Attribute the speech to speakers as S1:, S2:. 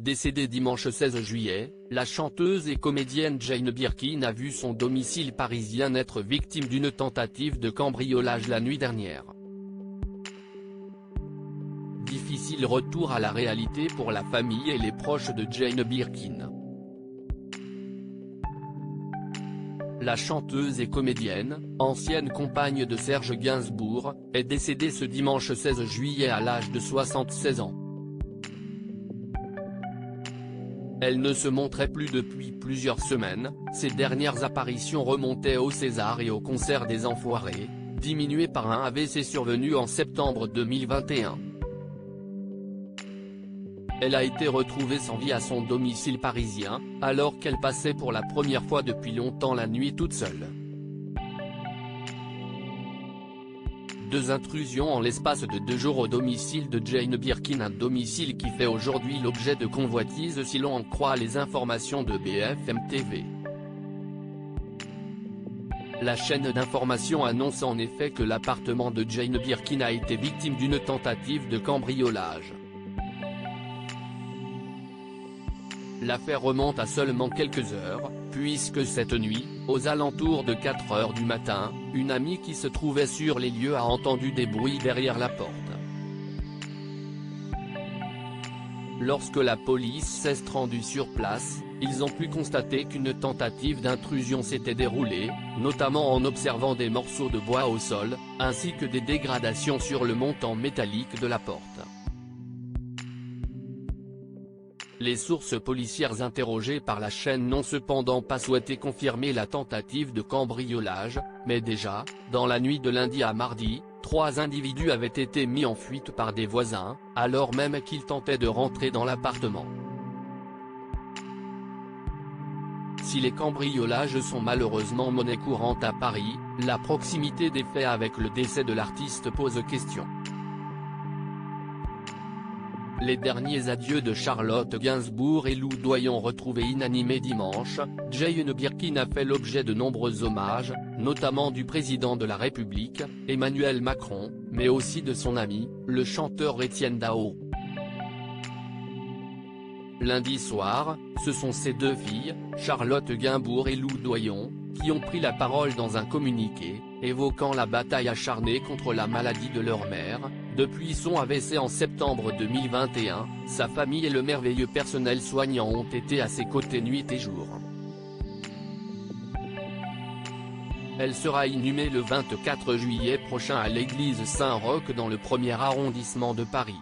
S1: Décédée dimanche 16 juillet, la chanteuse et comédienne Jane Birkin a vu son domicile parisien être victime d'une tentative de cambriolage la nuit dernière. Difficile retour à la réalité pour la famille et les proches de Jane Birkin. La chanteuse et comédienne, ancienne compagne de Serge Gainsbourg, est décédée ce dimanche 16 juillet à l'âge de 76 ans. Elle ne se montrait plus depuis plusieurs semaines, ses dernières apparitions remontaient au César et au concert des Enfoirés, diminué par un AVC survenu en septembre 2021. Elle a été retrouvée sans vie à son domicile parisien, alors qu'elle passait pour la première fois depuis longtemps la nuit toute seule. Deux intrusions en l'espace de 2 jours au domicile de Jane Birkin, un domicile qui fait aujourd'hui l'objet de convoitises si l'on en croit les informations de BFM TV. La chaîne d'information annonce en effet que l'appartement de Jane Birkin a été victime d'une tentative de cambriolage. L'affaire remonte à seulement quelques heures, puisque cette nuit, aux alentours de 4 h du matin, une amie qui se trouvait sur les lieux a entendu des bruits derrière la porte. Lorsque la police s'est rendue sur place, ils ont pu constater qu'une tentative d'intrusion s'était déroulée, notamment en observant des morceaux de bois au sol, ainsi que des dégradations sur le montant métallique de la porte. Les sources policières interrogées par la chaîne n'ont cependant pas souhaité confirmer la tentative de cambriolage, mais déjà, dans la nuit de lundi à mardi, 3 individus avaient été mis en fuite par des voisins, alors même qu'ils tentaient de rentrer dans l'appartement. Si les cambriolages sont malheureusement monnaie courante à Paris, la proximité des faits avec le décès de l'artiste pose question. Les derniers adieux de Charlotte Gainsbourg et Lou Doyon retrouvés inanimés dimanche, Jane Birkin a fait l'objet de nombreux hommages, notamment du président de la République, Emmanuel Macron, mais aussi de son ami, le chanteur Étienne Dao. Lundi soir, ce sont ces 2 filles, Charlotte Gainsbourg et Lou Doyon, qui ont pris la parole dans un communiqué, évoquant la bataille acharnée contre la maladie de leur mère. Depuis son AVC en septembre 2021, sa famille et le merveilleux personnel soignant ont été à ses côtés nuit et jour. Elle sera inhumée le 24 juillet prochain à l'église Saint-Roch dans le 1er arrondissement de Paris.